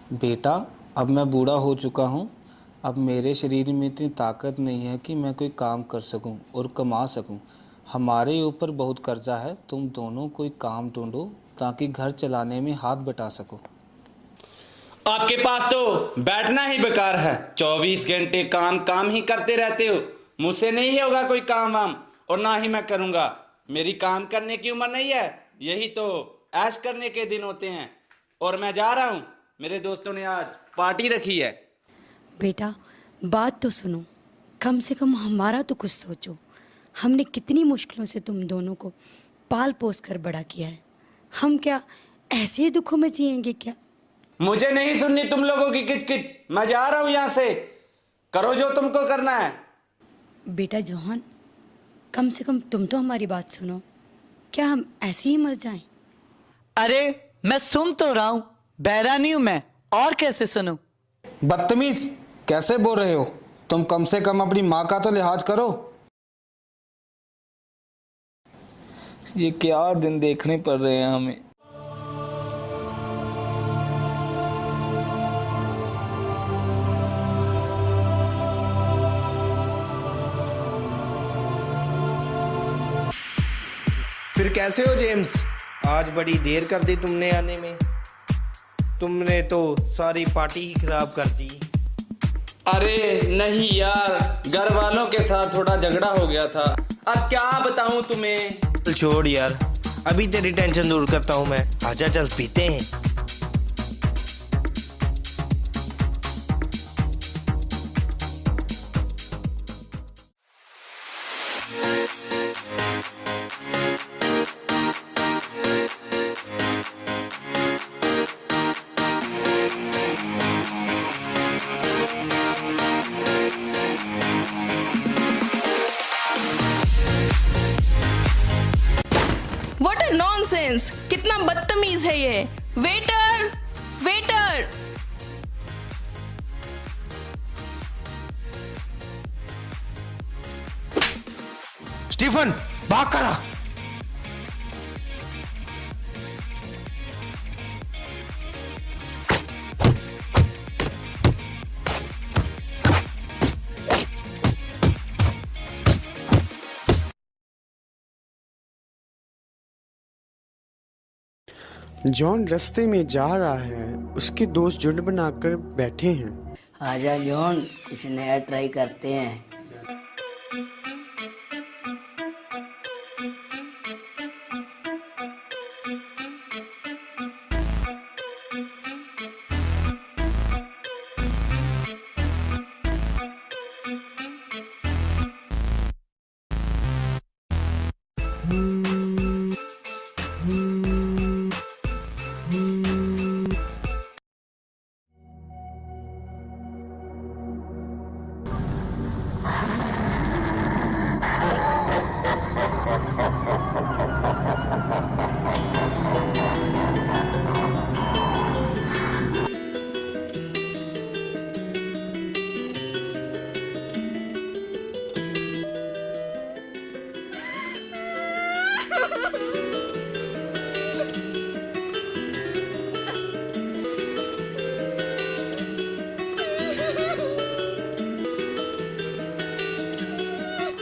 बेटा, अब मैं बूढ़ा हो चुका हूँ। अब मेरे शरीर में इतनी ताकत नहीं है कि मैं कोई काम कर सकूँ और कमा सकूँ। हमारे ऊपर बहुत कर्जा है। तुम दोनों कोई काम ढूंढो ताकि घर चलाने में हाथ बटा सको। आपके पास तो बैठना ही बेकार है। 24 घंटे काम काम ही करते रहते हो। मुझसे नहीं होगा कोई काम वाम, और ना ही मैं करूँगा। मेरी काम करने की उम्र नहीं है। यही तो ऐश करने के दिन होते हैं। और मैं जा रहा हूँ। मेरे दोस्तों ने आज पार्टी रखी है। बेटा, बात तो सुनो। कम से कम हमारा तो कुछ सोचो। हमने कितनी मुश्किलों से तुम दोनों को पाल पोस कर बड़ा किया है। हम क्या ऐसे ही दुखों में जिएंगे क्या? मुझे नहीं सुननी तुम लोगों की किचकिच। मैं जा रहा हूँ यहाँ से। करो जो तुमको करना है। बेटा जॉन, कम से कम तुम तो हमारी बात सुनो। क्या हम ऐसे ही मर जाएं? अरे मैं सुन तो रहा हूं, बहरा नहीं हूं मैं, और कैसे सुनूं? बदतमीज, कैसे बोल रहे हो? तुम कम से कम अपनी माँ का तो लिहाज करो। ये क्या दिन देखने पड़ रहे हैं हमें। फिर कैसे हो जेम्स? आज बड़ी देर कर दी तुमने आने में। तुमने तो सारी पार्टी ही खराब कर दी। अरे नहीं यार, घर वालों के साथ थोड़ा झगड़ा हो गया था। अब क्या बताऊं तुम्हें। चल छोड़ यार, अभी तेरी टेंशन दूर करता हूँ मैं। आजा चल पीते हैं। What a nonsense! कितना बदतमीज है ये। Waiter, waiter! स्टीफन, भाग करा। जॉन रास्ते में जा रहा है। उसके दोस्त झुंड बनाकर बैठे हैं। आजा जॉन, कुछ नया ट्राई करते हैं।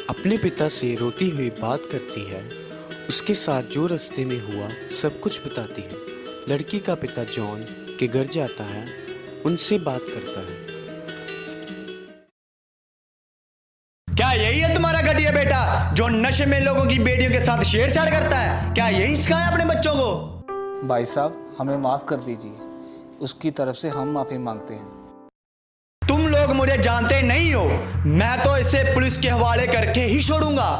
अपने पिता से रोती हुई बात करती है। उसके साथ जो रास्ते में हुआ सब कुछ बताती है। लड़की का पिता जॉन के घर जाता है, उनसे बात करता है। क्या यही है तुम्हारा घटिया बेटा जो नशे में लोगों की बेटियों के साथ छेड़छाड़ करता है? क्या यही सिखाया अपने बच्चों को? भाई साहब, हमें माफ़ कर दीजिए। उसकी तरफ से हम माफ़ी मांगते हैं। तुम लोग मुझे जानते नहीं हो। मैं तो इसे पुलिस के हवाले करके ही छोड़ूंगा।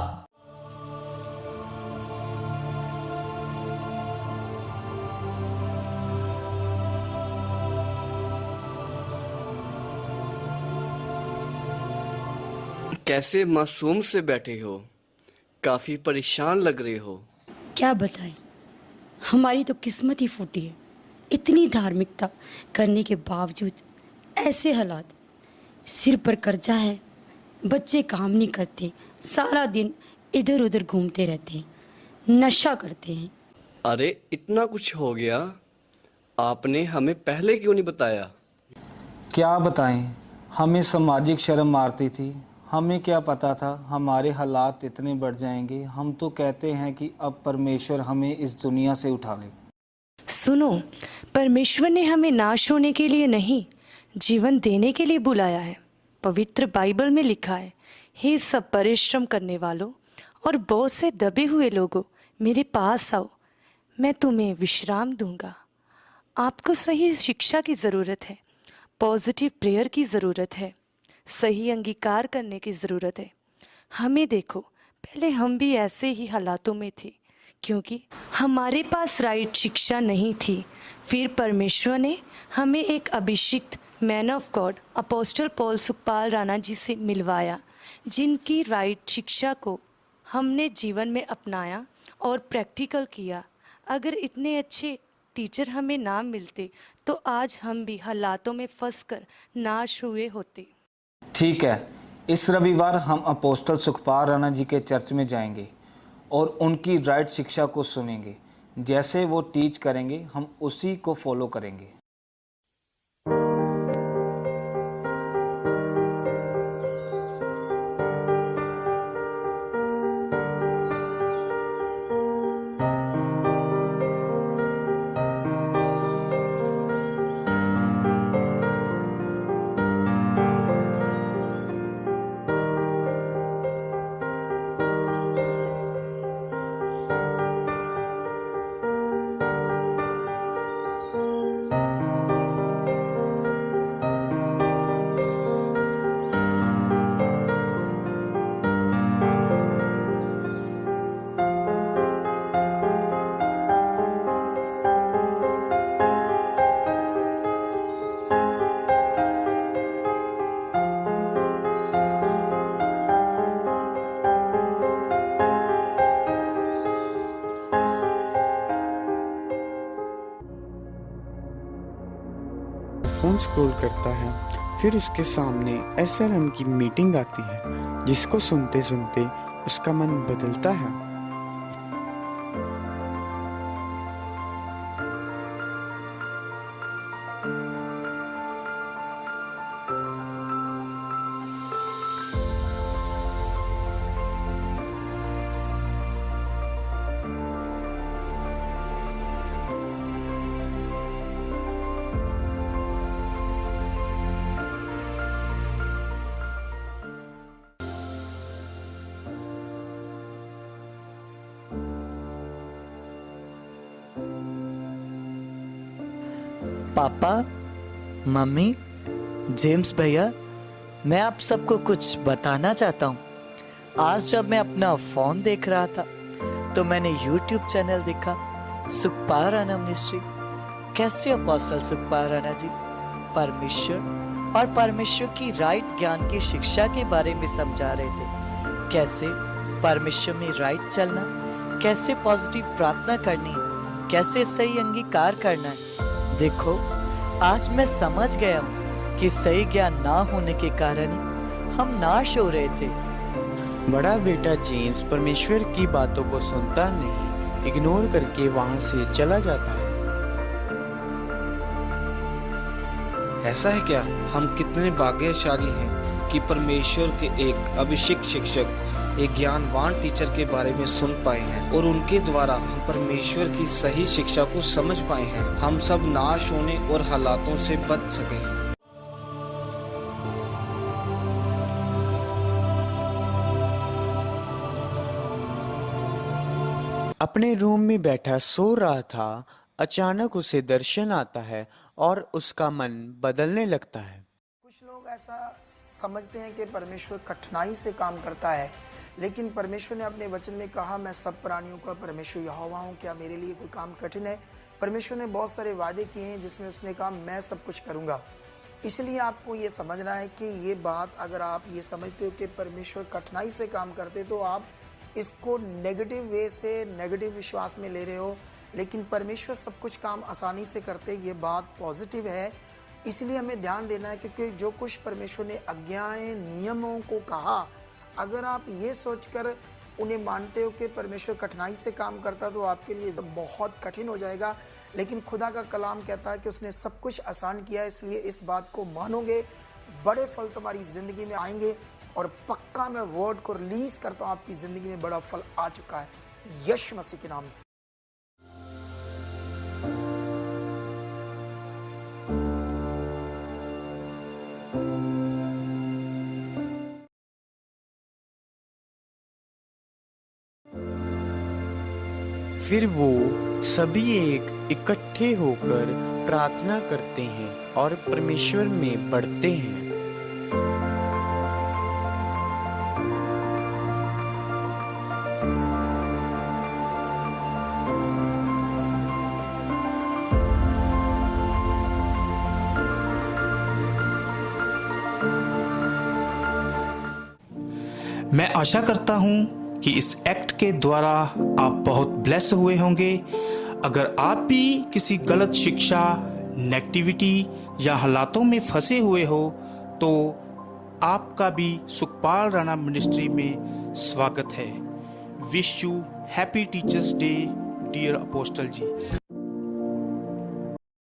कैसे मासूम से बैठे हो? काफी परेशान लग रहे हो। क्या बताएं, हमारी तो किस्मत ही फूटी है। इतनी धार्मिकता करने के बावजूद ऐसे हालात। सिर पर कर्जा है, बच्चे काम नहीं करते, सारा दिन इधर उधर घूमते रहते हैं, नशा करते हैं। अरे इतना कुछ हो गया? आपने हमें पहले क्यों नहीं बताया? क्या बताएं, हमें सामाजिक शर्म मारती थी। हमें क्या पता था हमारे हालात इतने बढ़ जाएंगे। हम तो कहते हैं कि अब परमेश्वर हमें इस दुनिया से उठा ले। सुनो, परमेश्वर ने हमें नाश होने के लिए नहीं, जीवन देने के लिए बुलाया है। पवित्र बाइबल में लिखा है, हे सब परिश्रम करने वालों और बहुत से दबे हुए लोगों, मेरे पास आओ, मैं तुम्हें विश्राम दूंगा। आपको सही शिक्षा की ज़रूरत है, पॉजिटिव प्रेयर की ज़रूरत है, सही अंगीकार करने की ज़रूरत है। हमें देखो, पहले हम भी ऐसे ही हालातों में थे क्योंकि हमारे पास राइट शिक्षा नहीं थी। फिर परमेश्वर ने हमें एक अभिषिक्त man of God apostle Paul Sukhpal Rana ji से मिलवाया, जिनकी राइट शिक्षा को हमने जीवन में अपनाया और प्रैक्टिकल किया। अगर इतने अच्छे टीचर हमें ना मिलते तो आज हम भी हालातों में फंसकर नाश हुए होते। ठीक है, इस रविवार हम अपोस्टल सुखपाल राणा जी के चर्च में जाएंगे और उनकी राइट शिक्षा को सुनेंगे। जैसे वो टीच करेंगे हम उसी को फॉलो करेंगे। फ़ोन स्क्रॉल करता है, फिर उसके सामने एसआरएम की मीटिंग आती है, जिसको सुनते सुनते उसका मन बदलता है। पापा, मम्मी, जेम्स भैया, मैं आप सबको कुछ बताना चाहता हूँ। आज जब मैं अपना फ़ोन देख रहा था तो मैंने YouTube चैनल देखा, सुखपाल राणा मिनिस्ट्री। कैसे अपोस्टल सुखपाल राणा जी परमेश्वर और परमेश्वर की राइट ज्ञान की शिक्षा के बारे में समझा रहे थे। कैसे परमेश्वर में राइट चलना, कैसे पॉजिटिव प्रार्थना करनी, कैसे सही अंगीकार करना है। देखो, आज मैं समझ गया हूँ कि सही ज्ञान ना होने के कारण ही हम नाश हो रहे थे। बड़ा बेटा जेम्स परमेश्वर की बातों को सुनता नहीं, इग्नोर करके वहां से चला जाता है। ऐसा है क्या? हम कितने भाग्यशाली हैं कि परमेश्वर के एक अभिषिक्त शिक्षक, एक ज्ञानवान टीचर के बारे में सुन पाए हैं और उनके द्वारा हम परमेश्वर की सही शिक्षा को समझ पाए हैं। हम सब नाश होने और हालातों से बच सके हैं। अपने रूम में बैठा सो रहा था, अचानक उसे दर्शन आता है और उसका मन बदलने लगता है। कुछ लोग ऐसा समझते हैं कि परमेश्वर कठिनाई से काम करता है, लेकिन परमेश्वर ने अपने वचन में कहा, मैं सब प्राणियों का परमेश्वर यहोवा हूँ, क्या मेरे लिए कोई काम कठिन है? परमेश्वर ने बहुत सारे वादे किए हैं जिसमें उसने कहा मैं सब कुछ करूँगा। इसलिए आपको ये समझना है कि ये बात, अगर आप ये समझते हो कि परमेश्वर कठिनाई से काम करते, तो आप इसको नेगेटिव वे से, नेगेटिव विश्वास में ले रहे हो। लेकिन परमेश्वर सब कुछ काम आसानी से करते, ये बात पॉजिटिव है। इसलिए हमें ध्यान देना है, क्योंकि जो कुछ परमेश्वर ने आज्ञाएं, नियमों को कहा, अगर आप ये सोचकर उन्हें मानते हो कि परमेश्वर कठिनाई से काम करता, तो आपके लिए बहुत कठिन हो जाएगा। लेकिन खुदा का कलाम कहता है कि उसने सब कुछ आसान किया, इसलिए इस बात को मानोगे, बड़े फल तुम्हारी ज़िंदगी में आएंगे। और पक्का मैं वर्ड को रिलीज़ करता हूँ, आपकी ज़िंदगी में बड़ा फल आ चुका है यीशु मसीह के नाम से। फिर वो सभी एक इकट्ठे होकर प्रार्थना करते हैं और परमेश्वर में बढ़ते हैं। मैं आशा करता हूँ कि इस एक्ट के द्वारा आप बहुत ब्लेस हुए होंगे। अगर आप भी किसी गलत शिक्षा, नेगेटिविटी या हालातों में फंसे हुए हो तो आपका भी सुखपाल राणा मिनिस्ट्री में स्वागत है। Wish you happy teachers day dear apostle ji.